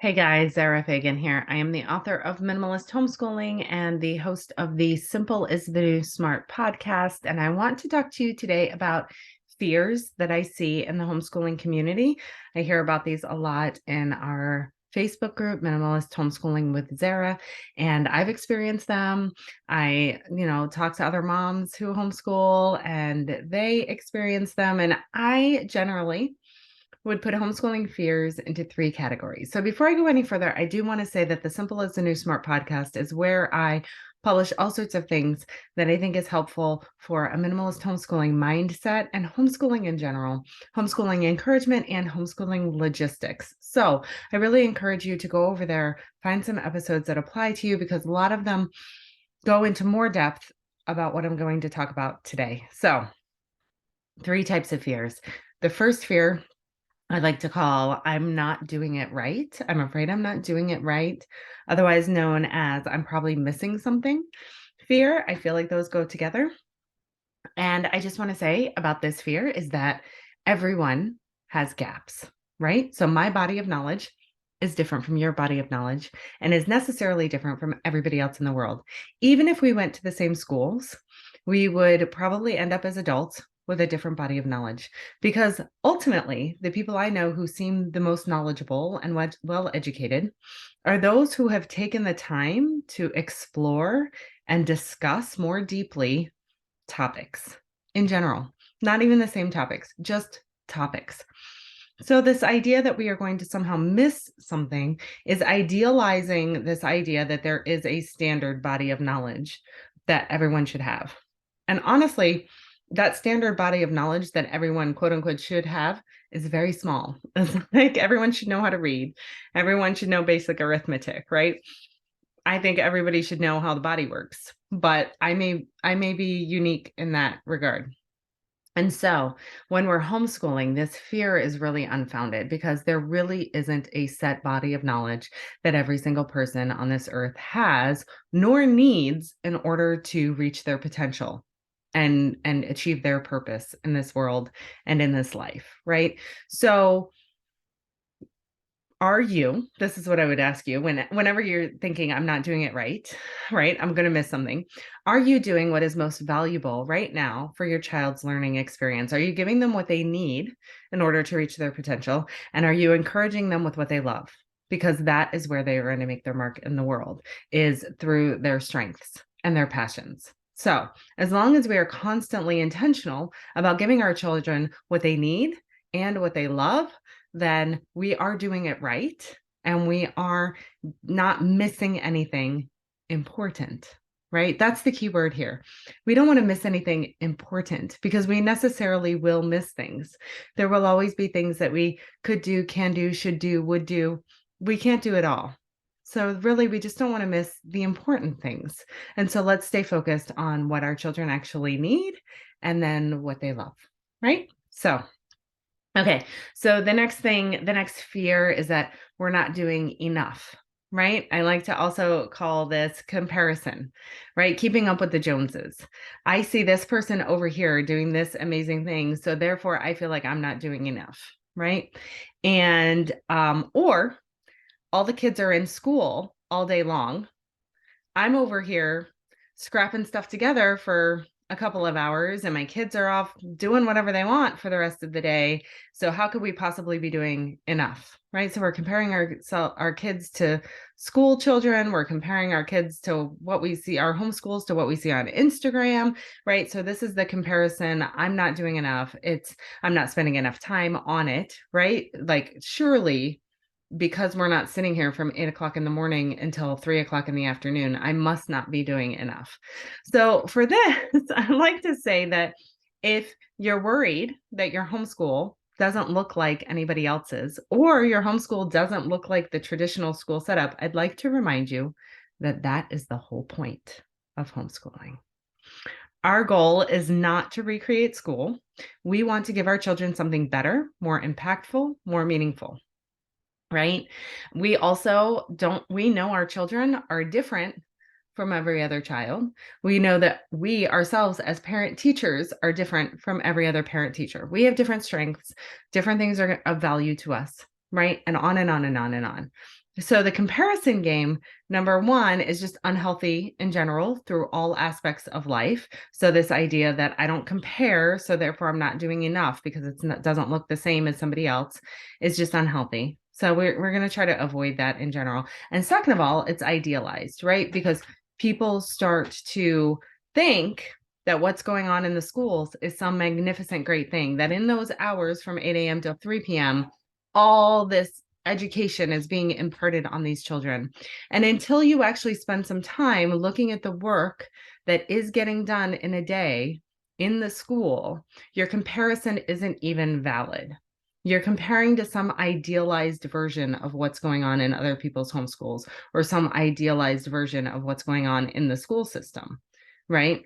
Hey guys, Zara here. I am the author of Minimalist Homeschooling and the host of the Simple is the New Smart podcast. And I want to talk to you today about fears that I see in the homeschooling community. I hear about these a lot in our Facebook group, Minimalist Homeschooling with Zara, and I've experienced them. I, talk to other moms who homeschool and they experience them. And I generally would put homeschooling fears into three categories. So before I go any further, I do want to say that the Simple is the New Smart podcast is where I publish all sorts of things that I think is helpful for a minimalist homeschooling mindset and homeschooling in general, homeschooling encouragement and homeschooling logistics. So I really encourage you to go over there, find some episodes that apply to you because a lot of them go into more depth about what I'm going to talk about today. So, three types of fears. The first fear I like to call I'm not doing it right. I'm afraid I'm not doing it right, otherwise known as I'm probably missing something. Fear, I feel like those go together. And I just want to say about this fear is that everyone has gaps, right? So my body of knowledge is different from your body of knowledge and is necessarily different from everybody else in the world. Even if we went to the same schools, we would probably end up as adults with a different body of knowledge because ultimately the people I know who seem the most knowledgeable and well educated are those who have taken the time to explore and discuss more deeply topics in general, not even the same topics, just topics. So, this idea that we are going to somehow miss something is idealizing this idea that there is a standard body of knowledge that everyone should have. And honestly, that standard body of knowledge that everyone, quote unquote, should have is very small. It's like everyone should know how to read, everyone should know basic arithmetic, right? I think everybody should know how the body works, but I may be unique in that regard. And so when we're homeschooling, this fear is really unfounded because there really isn't a set body of knowledge that every single person on this earth has nor needs in order to reach their potential and achieve their purpose in this world and in this life, right? So this is what I would ask you whenever you're thinking I'm not doing it right, right? I'm going to miss something. Are you doing what is most valuable right now for your child's learning experience? Are you giving them what they need in order to reach their potential? And are you encouraging them with what they love? Because that is where they are going to make their mark in the world, is through their strengths and their passions. So, as long as we are constantly intentional about giving our children what they need and what they love, then we are doing it right and we are not missing anything important, right? That's the key word here. We don't want to miss anything important because we necessarily will miss things. There will always be things that we could do, can do, should do, would do. We can't do it all. So really, we just don't want to miss the important things. And so let's stay focused on what our children actually need and then what they love, right? So okay. So the next fear is that we're not doing enough, right? I like to also call this comparison, right? Keeping up with the Joneses. I see this person over here doing this amazing thing. So therefore I feel like I'm not doing enough, right? And, or all the kids are in school all day long. I'm over here scrapping stuff together for a couple of hours and my kids are off doing whatever they want for the rest of the day. So how could we possibly be doing enough? Right? So we're comparing our kids to school children. We're comparing our kids to what we see, our homeschools to what we see on Instagram, right? So this is the comparison. I'm not doing enough. I'm not spending enough time on it, right? Like surely because we're not sitting here from 8 o'clock in the morning until 3 o'clock in the afternoon, I must not be doing enough. So for this, I like to say that if you're worried that your homeschool doesn't look like anybody else's, or your homeschool doesn't look like the traditional school setup, I'd like to remind you that that is the whole point of homeschooling. Our goal is not to recreate school. We want to give our children something better, more impactful, more meaningful. Right? We know our children are different from every other child. We know that we ourselves as parent teachers are different from every other parent teacher. We have different strengths, different things are of value to us, right? And on and on and on and on. So the comparison game, number one, is just unhealthy in general through all aspects of life. So this idea that I don't compare, so therefore I'm not doing enough because it doesn't look the same as somebody else, is just unhealthy. So we're going to try to avoid that in general. And second of all, it's idealized, right? Because people start to think that what's going on in the schools is some magnificent, great thing, that in those hours from 8 a.m. to 3 p.m., all this education is being imparted on these children. And until you actually spend some time looking at the work that is getting done in a day in the school, your comparison isn't even valid. You're comparing to some idealized version of what's going on in other people's homeschools or some idealized version of what's going on in the school system, right?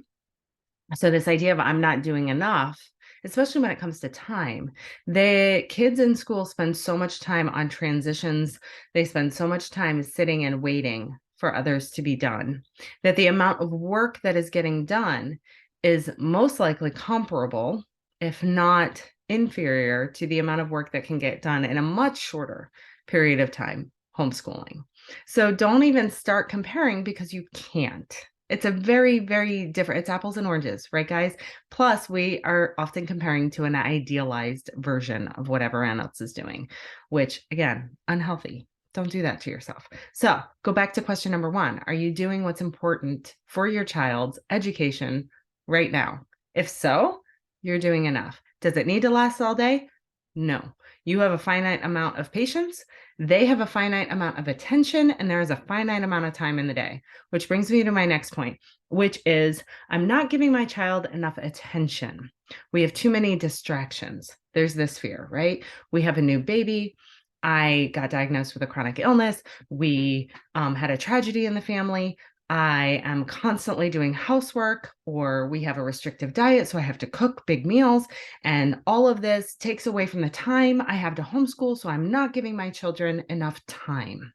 So this idea of I'm not doing enough, especially when it comes to time, the kids in school spend so much time on transitions. They spend so much time sitting and waiting for others to be done, that the amount of work that is getting done is most likely comparable, if not inferior, to the amount of work that can get done in a much shorter period of time homeschooling. So don't even start comparing because you can't. It's a very, very different, it's apples and oranges, right, guys? Plus, we are often comparing to an idealized version of what everyone else is doing, which, again, unhealthy. Don't do that to yourself. So go back to question number one. Are you doing what's important for your child's education right now? If so, you're doing enough. Does it need to last all day? No. You have a finite amount of patience. They have a finite amount of attention, and there is a finite amount of time in the day, which brings me to my next point, which is I'm not giving my child enough attention. We have too many distractions. There's this fear, right? We have a new baby. I got diagnosed with a chronic illness. We had a tragedy in the family. I am constantly doing housework, or we have a restrictive diet, so I have to cook big meals. And all of this takes away from the time I have to homeschool, so I'm not giving my children enough time.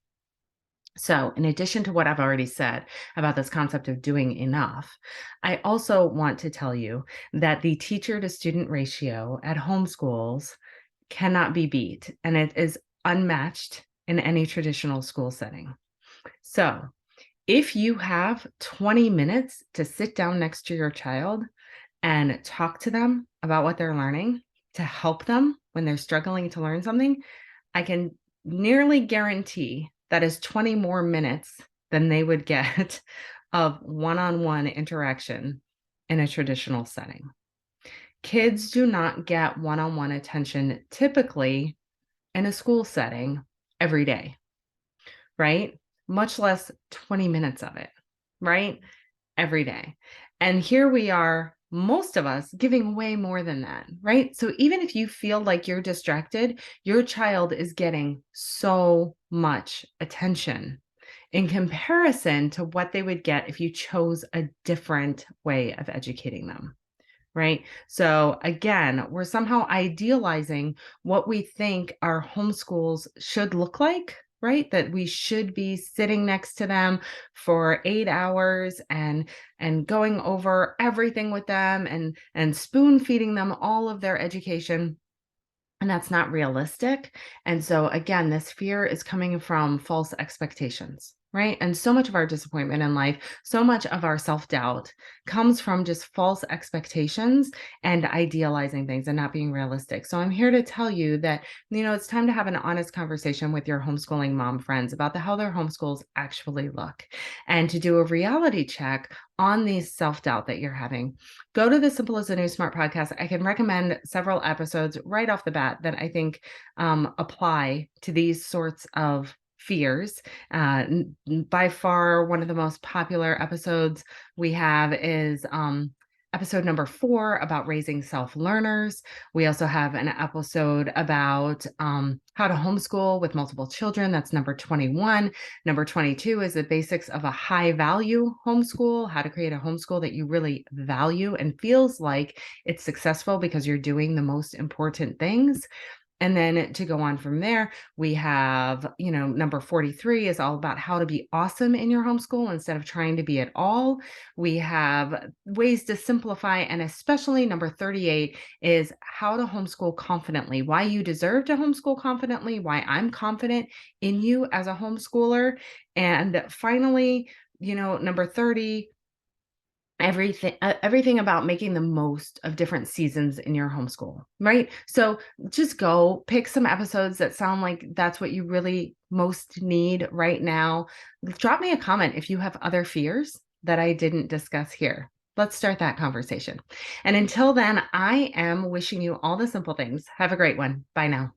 So, in addition to what I've already said about this concept of doing enough, I also want to tell you that the teacher to student ratio at homeschools cannot be beat, and it is unmatched in any traditional school setting. So, if you have 20 minutes to sit down next to your child and talk to them about what they're learning to help them when they're struggling to learn something, I can nearly guarantee that is 20 more minutes than they would get of one-on-one interaction in a traditional setting. Kids do not get one-on-one attention typically in a school setting every day, right? Much less 20 minutes of it, right? Every day. And here we are, most of us giving way more than that, right? So even if you feel like you're distracted, your child is getting so much attention in comparison to what they would get if you chose a different way of educating them. Right. So again, we're somehow idealizing what we think our homeschools should look like, right? That we should be sitting next to them for 8 hours and going over everything with them and spoon feeding them all of their education. And that's not realistic. And so again, this fear is coming from false expectations, right? And so much of our disappointment in life, so much of our self-doubt comes from just false expectations and idealizing things and not being realistic. So I'm here to tell you that, it's time to have an honest conversation with your homeschooling mom friends about how their homeschools actually look and to do a reality check on these self-doubt that you're having. Go to the Simple as a New Smart podcast. I can recommend several episodes right off the bat that I think apply to these sorts of fears. By far, one of the most popular episodes we have is episode number 4 about raising self-learners. We also have an episode about how to homeschool with multiple children. That's number 21. Number 22 is the basics of a high-value homeschool, how to create a homeschool that you really value and feels like it's successful because you're doing the most important things. And then to go on from there, we have, number 43 is all about how to be awesome in your homeschool instead of trying to be it all. We have ways to simplify, and especially number 38 is how to homeschool confidently, why you deserve to homeschool confidently, why I'm confident in you as a homeschooler. And finally, number 30, everything about making the most of different seasons in your homeschool, right? So just go pick some episodes that sound like that's what you really most need right now. Drop me a comment if you have other fears that I didn't discuss here. Let's start that conversation. And until then, I am wishing you all the simple things. Have a great one. Bye now.